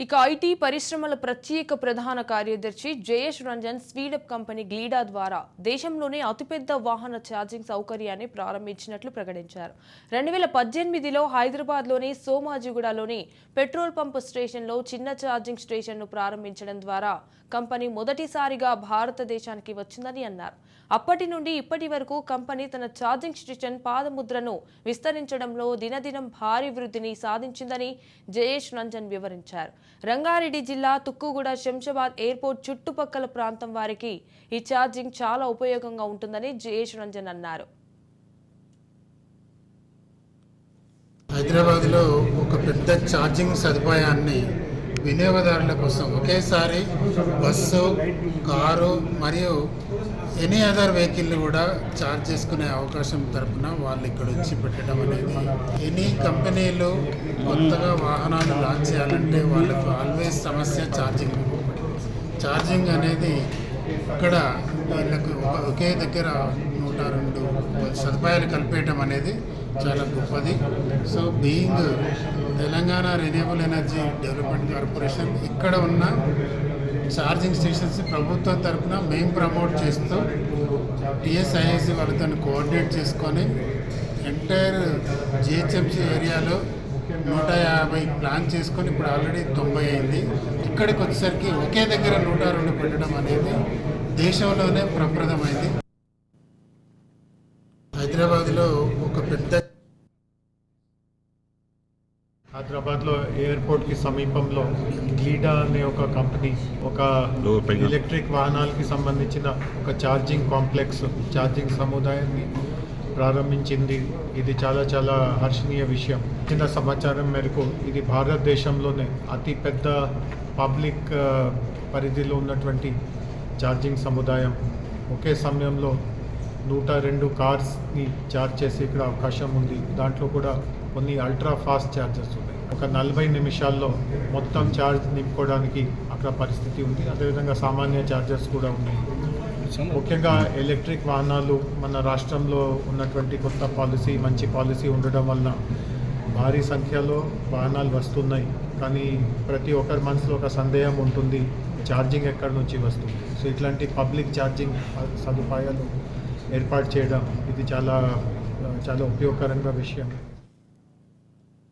ఇక ఐటీ పరిశ్రమల ప్రత్యేక ప్రధాన కార్యదర్శి జయేష్ రంజన్ స్పీడప్ కంపెనీ గ్లీడా ద్వారా దేశంలోనే అతిపెద్ద వాహన ఛార్జింగ్ సౌకర్యాన్ని ప్రారంభించినట్లు ప్రకటించారు. 2018లో హైదరాబాద్లోని సోమాజిగూడలోని పెట్రోల్ పంప్ స్టేషన్లో చిన్న ఛార్జింగ్ స్టేషన్ను ప్రారంభించడం ద్వారా కంపెనీ మొదటిసారిగా భారతదేశానికి వచ్చిందని అన్నారు. అప్పటి నుండి ఇప్పటి వరకు కంపెనీ తన ఛార్జింగ్ స్టేషన్ పాదముద్రను విస్తరించడంలో దినదినం భారీ వృద్ధిని సాధించిందని జయేష్ రంజన్ వివరించారు. రంగారెడ్డి జిల్లా తుక్కుగూడ శంషాబాద్ ఎయిర్పోర్ట్ చుట్టుపక్కల ప్రాంతం వారికి ఈ ఛార్జింగ్ చాలా ఉపయోగంగా ఉంటుందని జయేష్ రంజన్ అన్నారు. హైదరాబాద్లో ఒక పెద్ద ఛార్జింగ్ సదుపాయాన్ని వినియోగదారుల కోసం ఒకేసారి బస్సు, కారు మరియు ఎనీ అదర్ వెహికల్ కూడా ఛార్జ్ చేసుకునే అవకాశం తరపున వాళ్ళు ఇక్కడ వచ్చి పెట్టడం అనేది, ఎనీ కంపెనీలు కొత్తగా వాహనాలు లాంచ్ చేయాలంటే వాళ్ళకు ఆల్వేస్ సమస్య ఛార్జింగ్ అనేది ఇక్కడ వీళ్ళకు ఒకే దగ్గర 102 సదుపాయాలు కల్పేయటం అనేది చాలా గొప్పది. So being Telangana renewable energy development corporation ఇక్కడ ఉన్న ఛార్జింగ్ స్టేషన్స్ ప్రభుత్వం తరఫున మేము ప్రమోట్ చేస్తూ టీఎస్ఐఐసి వాళ్ళతో కోఆర్డినేట్ చేసుకొని ఎంటైర్ జిహెచ్ఎంసీ ఏరియాలో 150 ప్లాన్ చేసుకొని ఇప్పుడు ఆల్రెడీ 90 అయింది. ఇక్కడికి వచ్చేసరికి ఒకే దగ్గర 102 పెట్టడం అనేది దేశంలోనే ప్రప్రదమైంది. హైదరాబాద్లో ఒక పెద్ద హైదరాబాద్లో ఎయిర్పోర్ట్కి సమీపంలో గ్లీడా అనే ఒక కంపెనీ ఒక ఎలక్ట్రిక్ వాహనాలకి సంబంధించిన ఒక ఛార్జింగ్ కాంప్లెక్స్, ఛార్జింగ్ సముదాయాన్ని ప్రారంభించింది. ఇది చాలా హర్షణీయ విషయం. చిన్న సమాచారం మేరకు ఇది భారతదేశంలోనే అతి పెద్ద పబ్లిక్ పరిధిలో ఉన్నటువంటి ఛార్జింగ్ సముదాయం. ఒకే సమయంలో 102 కార్స్ని ఛార్జ్ చేసే ఇక్కడ అవకాశం ఉంది. దాంట్లో కూడా కొన్ని అల్ట్రా ఫాస్ట్ ఛార్జర్స్ ఉన్నాయి. ఒక 40 నిమిషాల్లో మొత్తం ఛార్జ్ నింపుకోవడానికి అక్కడ పరిస్థితి ఉంది. అదేవిధంగా సామాన్య ఛార్జర్స్ కూడా ఉన్నాయి. ముఖ్యంగా ఎలక్ట్రిక్ వాహనాలు మన రాష్ట్రంలో ఉన్నటువంటి కొత్త పాలసీ, మంచి పాలసీ ఉండడం వలన భారీ సంఖ్యలో వాహనాలు వస్తున్నాయి. కానీ ప్రతి ఒక్కరి మనసులో ఒక సందేహం ఉంటుంది, ఛార్జింగ్ ఎక్కడి నుంచి వస్తుంది. సో ఇట్లాంటి పబ్లిక్ ఛార్జింగ్ సదుపాయాలు ఏర్పాటు చేయడం ఇది చాలా ఉపయోగకరంగా విషయం.